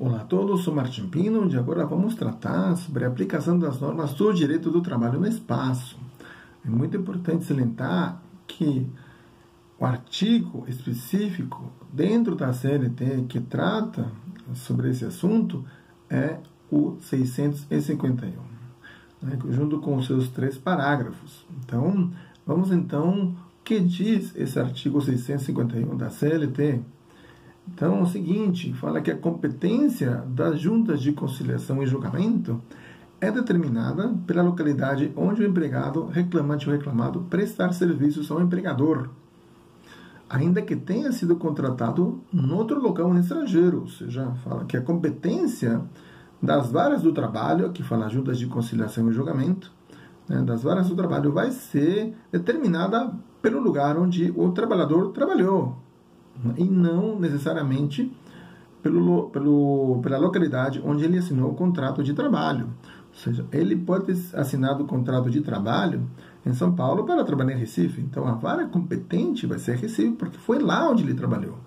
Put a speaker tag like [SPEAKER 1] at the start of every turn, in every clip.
[SPEAKER 1] Olá a todos, sou Martim Pino e agora vamos tratar sobre a aplicação das normas do direito do trabalho no espaço. É muito importante salientar que o artigo específico dentro da CLT que trata sobre esse assunto é o 651, né, junto com os seus 3 parágrafos. Então, vamos o que diz esse artigo 651 da CLT? Então, é o seguinte, fala que a competência das juntas de conciliação e julgamento é determinada pela localidade onde o empregado, reclamante ou reclamado, prestar serviços ao empregador, ainda que tenha sido contratado em outro local no estrangeiro. Ou seja, fala que a competência das varas do trabalho, que fala juntas de conciliação e julgamento, né, das varas do trabalho, vai ser determinada pelo lugar onde o trabalhador trabalhou, e não necessariamente pela localidade onde ele assinou o contrato de trabalho. Ou seja, ele pode ter assinado o contrato de trabalho em São Paulo para trabalhar em Recife. Então, a vara competente vai ser Recife, porque foi lá onde ele trabalhou.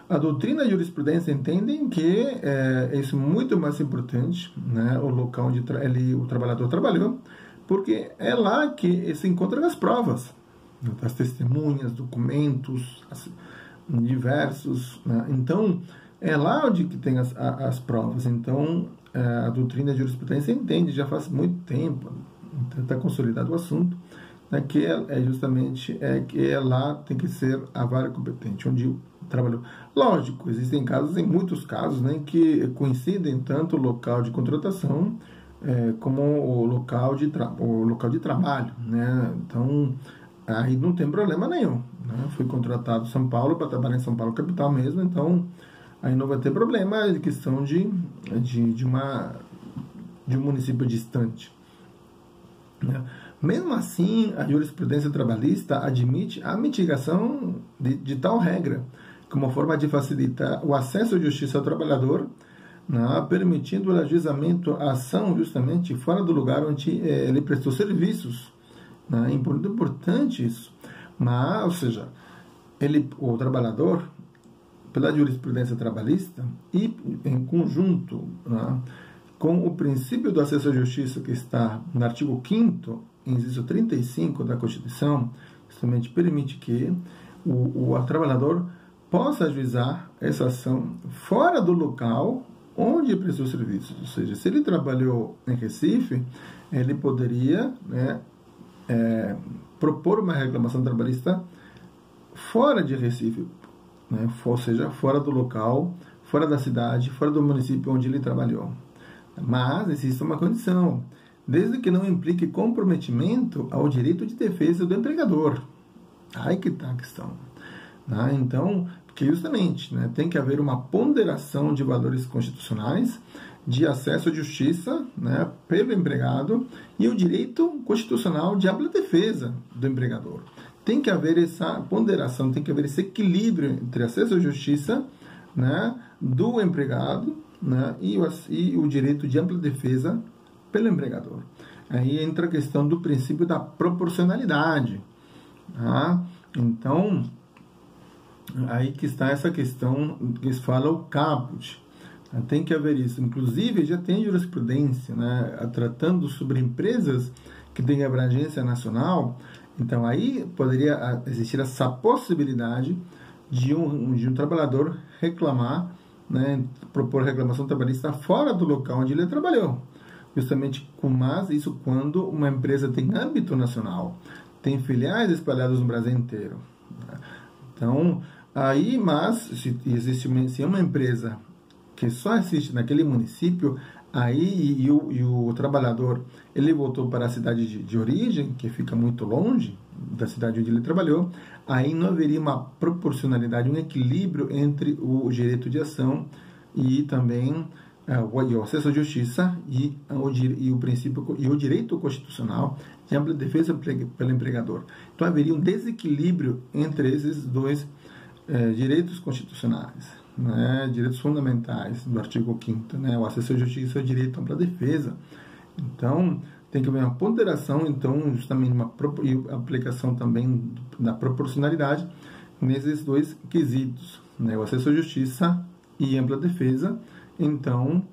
[SPEAKER 1] A doutrina e a jurisprudência entendem que isso é muito mais importante, né, o local onde o trabalhador trabalhou, porque é lá que se encontram as provas, as testemunhas, documentos, diversos, né? Então, é lá onde que tem as provas. Então, a doutrina e a jurisprudência entende, já faz muito tempo, está consolidado o assunto, né, que justamente que lá tem que ser a vara competente, onde trabalhou. Lógico, existem casos, em muitos casos, né, que coincidem tanto o local de contratação como o local de trabalho, né? Então, aí não tem problema nenhum, né? Fui contratado em São Paulo para trabalhar em São Paulo, capital mesmo, então aí não vai ter problema de questão de um município distante, né? Mesmo assim, a jurisprudência trabalhista admite a mitigação de tal regra, como forma de facilitar o acesso à justiça ao trabalhador, né, permitindo o ajuizamento à ação justamente fora do lugar onde ele prestou serviços. É importante isso. Mas, ou seja, o trabalhador, pela jurisprudência trabalhista e em conjunto, né, com o princípio do acesso à justiça que está no artigo 5º, inciso 35 da Constituição, justamente permite que o trabalhador possa ajuizar essa ação fora do local onde prestou serviços. Ou seja, se ele trabalhou em Recife, ele poderia, né, propor uma reclamação trabalhista fora de Recife, né? Ou seja, fora do local, fora da cidade, fora do município onde ele trabalhou. Mas existe uma condição, desde que não implique comprometimento ao direito de defesa do empregador. Aí que está a questão, né? Então, porque justamente, né, tem que haver uma ponderação de valores constitucionais, de acesso à justiça, né, pelo empregado, e o direito constitucional de ampla defesa do empregador. Tem que haver essa ponderação, tem que haver esse equilíbrio entre acesso à justiça, né, do empregado, né, e o direito de ampla defesa pelo empregador. Aí entra a questão do princípio da proporcionalidade. Tá? Então, aí que está essa questão que se fala o caput. Tem que haver isso. Inclusive, já tem jurisprudência, né, tratando sobre empresas que têm abrangência nacional. Então, aí poderia existir essa possibilidade de um trabalhador reclamar, né, propor reclamação trabalhista fora do local onde ele trabalhou. Justamente mas isso quando uma empresa tem âmbito nacional, tem filiais espalhadas no Brasil inteiro. Então, aí, mas se é uma empresa que só existe naquele município, aí e o trabalhador ele voltou para a cidade de origem, que fica muito longe da cidade onde ele trabalhou, aí não haveria uma proporcionalidade, um equilíbrio entre o direito de ação e também o acesso à justiça e o princípio e o direito constitucional de ampla defesa pelo empregador. Então haveria um desequilíbrio entre esses dois direitos constitucionais, né, direitos fundamentais do artigo 5º, né, o acesso à justiça e o direito à ampla defesa. Então, tem que haver uma ponderação, então, justamente uma aplicação também da proporcionalidade nesses dois quesitos, né, o acesso à justiça e ampla defesa, Então,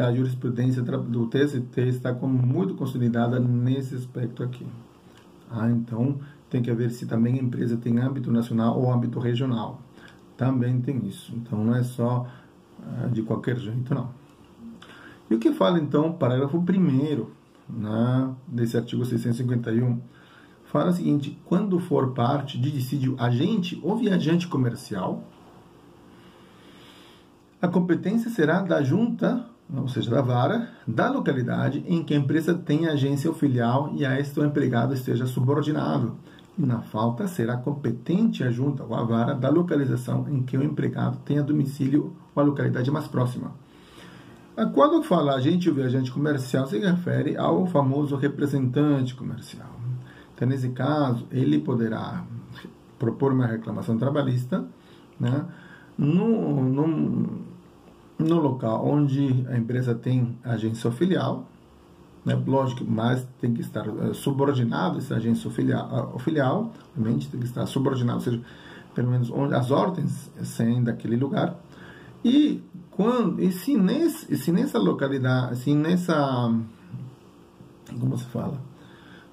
[SPEAKER 1] a jurisprudência do TST está muito consolidada nesse aspecto aqui. Então, tem que ver se também a empresa tem âmbito nacional ou âmbito regional. Também tem isso. Então, não é só de qualquer jeito, não. E o que fala, então, parágrafo 1º, desse artigo 651, fala o seguinte: quando for parte de dissídio agente ou viajante comercial, a competência será da junta, ou seja, da vara, da localidade em que a empresa tem agência ou filial e a esta o empregado esteja subordinado. E na falta será competente a junta ou a vara da localização em que o empregado tenha domicílio ou a localidade mais próxima. Quando fala agente ou viajante comercial, se refere ao famoso representante comercial. Então, nesse caso, ele poderá propor uma reclamação trabalhista, no local onde a empresa tem agência ou filial, lógico, mas tem que estar subordinado essa agência ou filial, obviamente tem que estar subordinado, ou seja, pelo menos onde as ordens saem daquele lugar. E se nessa localidade, como se fala,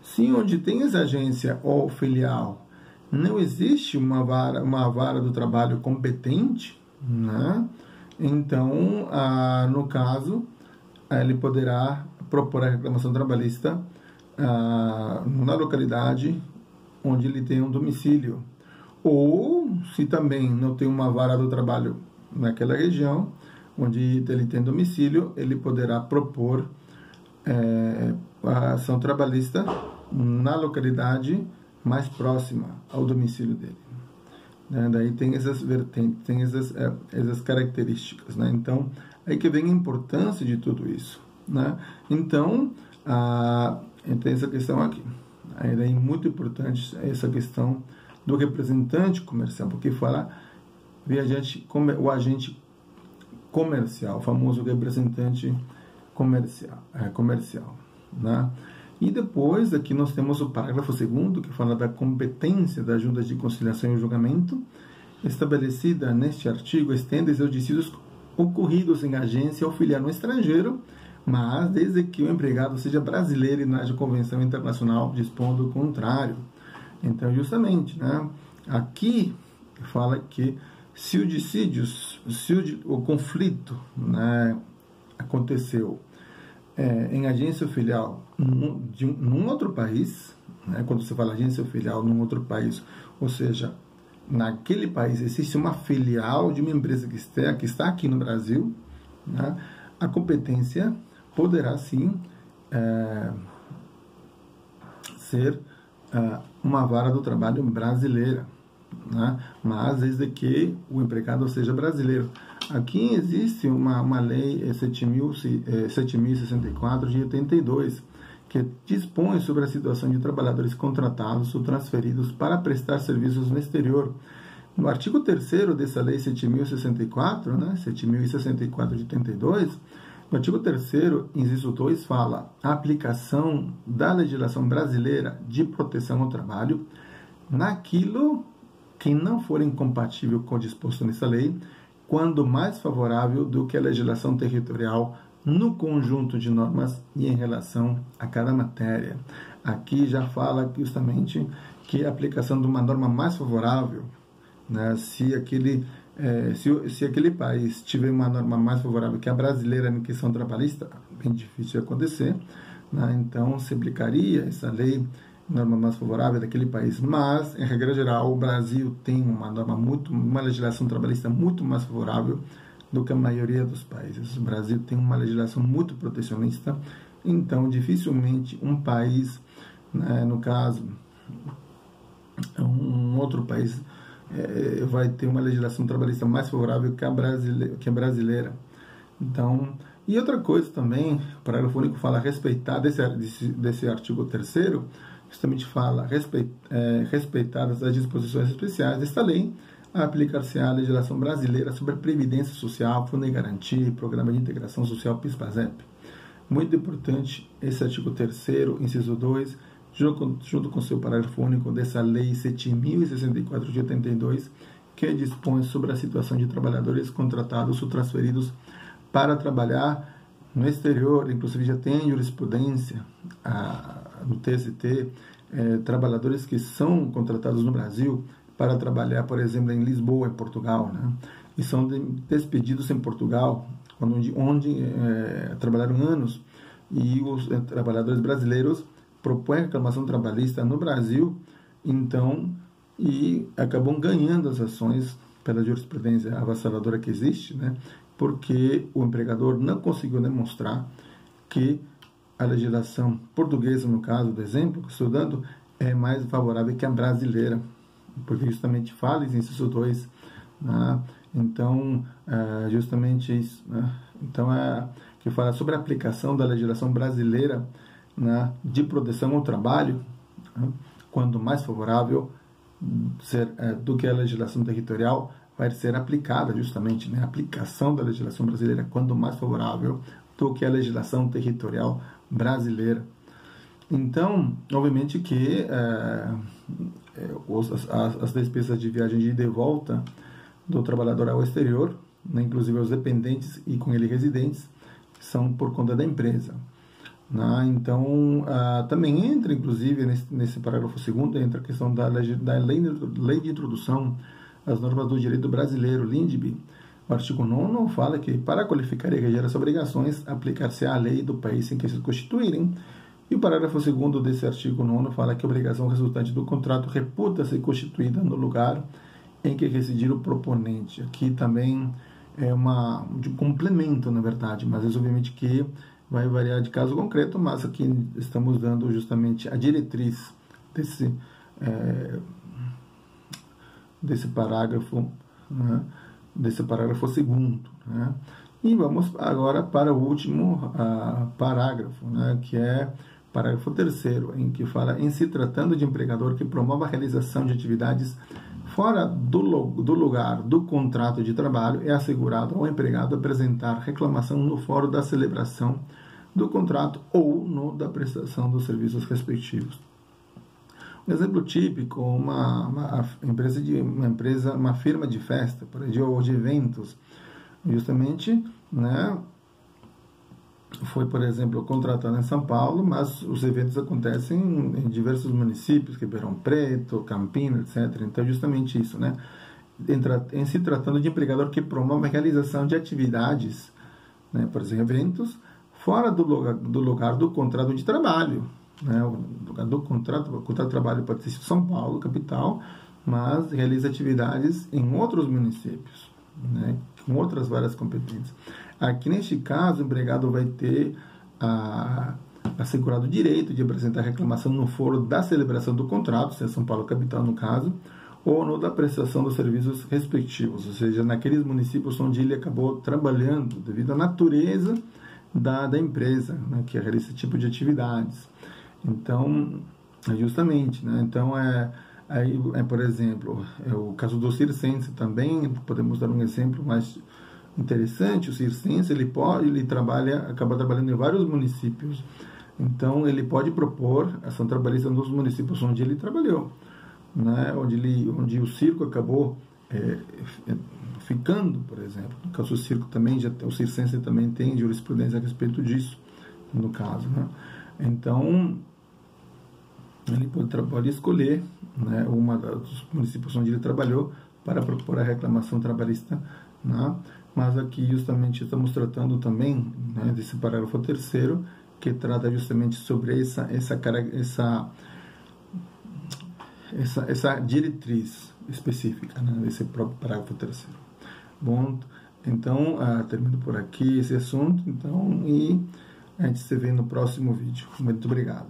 [SPEAKER 1] se onde tem essa agência ou filial não existe uma vara do trabalho competente, então, no caso, ele poderá propor a reclamação trabalhista na localidade onde ele tem um domicílio. Ou, se também não tem uma vara do trabalho naquela região onde ele tem domicílio, ele poderá propor a ação trabalhista na localidade mais próxima ao domicílio dele. Daí tem essas vertentes, tem essas características. Então, aí que vem a importância de tudo isso. Então, tem essa questão aqui. Aí daí muito importante essa questão do representante comercial, porque fala o agente comercial, o famoso representante comercial. E depois, aqui nós temos o parágrafo 2º, que fala da competência da junta de conciliação e julgamento, estabelecida neste artigo, estende-se aos dissídios ocorridos em agência ou filial no estrangeiro, mas desde que o empregado seja brasileiro e não haja convenção internacional dispondo o contrário. Então, justamente, aqui fala que se o dissídio, o conflito aconteceu em agência ou filial num outro país, quando você fala agência ou filial num outro país, ou seja, naquele país existe uma filial de uma empresa que está aqui no Brasil, a competência poderá sim ser uma vara do trabalho brasileira, mas desde que o empregado seja brasileiro. Aqui existe uma lei 7.064 de 82, que dispõe sobre a situação de trabalhadores contratados ou transferidos para prestar serviços no exterior. No artigo 3º dessa lei 7.064, 7.064 de 82, no artigo 3º, inciso 2, fala a aplicação da legislação brasileira de proteção ao trabalho naquilo que não for incompatível com o disposto nessa lei, quando mais favorável do que a legislação territorial no conjunto de normas e em relação a cada matéria. Aqui já fala justamente que a aplicação de uma norma mais favorável, se aquele país tiver uma norma mais favorável que a brasileira em questão trabalhista, bem difícil de acontecer, então se aplicaria essa lei, norma mais favorável daquele país. Mas, em regra geral, o Brasil tem uma legislação trabalhista muito mais favorável do que a maioria dos países. O Brasil tem uma legislação muito protecionista, então dificilmente um país, no caso, um outro país vai ter uma legislação trabalhista mais favorável que a brasileira. Então, e outra coisa também, o parágrafo único fala respeitar desse artigo 3º, justamente fala respeitadas as disposições especiais desta lei, a aplicar-se-á a legislação brasileira sobre a Previdência Social, Fundo de Garantia e Programa de Integração Social PIS/PASEP. Muito importante esse artigo 3º, inciso 2, junto com seu parágrafo único dessa lei 7.064 de 82, que dispõe sobre a situação de trabalhadores contratados ou transferidos para trabalhar no exterior, inclusive já tem jurisprudência no TST, trabalhadores que são contratados no Brasil para trabalhar, por exemplo, em Lisboa, em Portugal, né? E são despedidos em Portugal, onde trabalharam anos, e os trabalhadores brasileiros propõem reclamação trabalhista no Brasil, então, e acabam ganhando as ações pela jurisprudência avassaladora que existe, né? Porque o empregador não conseguiu demonstrar que a legislação portuguesa, no caso do exemplo que estou dando, é mais favorável que a brasileira, porque justamente fala em inciso 2, né? Então, justamente isso, né? Então, que fala sobre a aplicação da legislação brasileira, né, de proteção ao trabalho, né, quando mais favorável do que a legislação territorial vai ser aplicada, justamente, né, a aplicação da legislação brasileira quando mais favorável do que a legislação territorial brasileira. Então, obviamente que as despesas de viagem de ida e volta do trabalhador ao exterior, né, inclusive os dependentes e com ele residentes, são por conta da empresa. Né? Então, também entra, inclusive, nesse parágrafo 2º, entra a questão da lei de introdução às normas do direito brasileiro, LINDB. O artigo 9º fala que, para qualificar e reger as obrigações, aplicar-se à lei do país em que se constituírem. E o parágrafo 2º desse artigo 9º fala que a obrigação resultante do contrato reputa-se constituída no lugar em que residir o proponente. Aqui também é de complemento, na verdade, mas é obviamente que vai variar de caso concreto, mas aqui estamos dando justamente a diretriz desse parágrafo, né, desse parágrafo 2º, né? E vamos agora para o último parágrafo, né, que é parágrafo 3º, em que fala: em se tratando de empregador que promova a realização de atividades fora do lugar do contrato de trabalho, é assegurado ao empregado apresentar reclamação no fórum da celebração do contrato ou no da prestação dos serviços respectivos. Um exemplo típico, uma firma de festa, ou de eventos, justamente, né, foi, por exemplo, contratada em São Paulo, mas os eventos acontecem em diversos municípios, Ribeirão Preto, Campinas, etc. Então, justamente isso, né? Em se tratando de empregador que promove a realização de atividades, né, por exemplo, eventos, fora do lugar do contrato de trabalho, né? O lugar do contrato de trabalho pode ser São Paulo, capital, mas realiza atividades em outros municípios, né, com outras várias competências. Aqui, neste caso, o empregado vai ter assegurado o direito de apresentar reclamação no foro da celebração do contrato, se é São Paulo capital no caso, ou no da prestação dos serviços respectivos, ou seja, naqueles municípios onde ele acabou trabalhando, devido à natureza da empresa, né, que realiza esse tipo de atividades. Então, justamente, né, então por exemplo, o caso do circense também, podemos dar um exemplo mais interessante. O circense, ele acaba trabalhando em vários municípios, então ele pode propor ação trabalhista nos municípios onde ele trabalhou, né, onde o circo acabou ficando, por exemplo. No caso do circo também, o circense também tem jurisprudência a respeito disso, no caso, né? Então, ele pode escolher, né, uma dos municípios onde ele trabalhou para propor a reclamação trabalhista, né? Mas aqui justamente estamos tratando também, né, desse parágrafo 3º, que trata justamente sobre essa diretriz específica, né, desse próprio parágrafo 3º. Bom, então, termino por aqui esse assunto, então, e a gente se vê no próximo vídeo. Muito obrigado.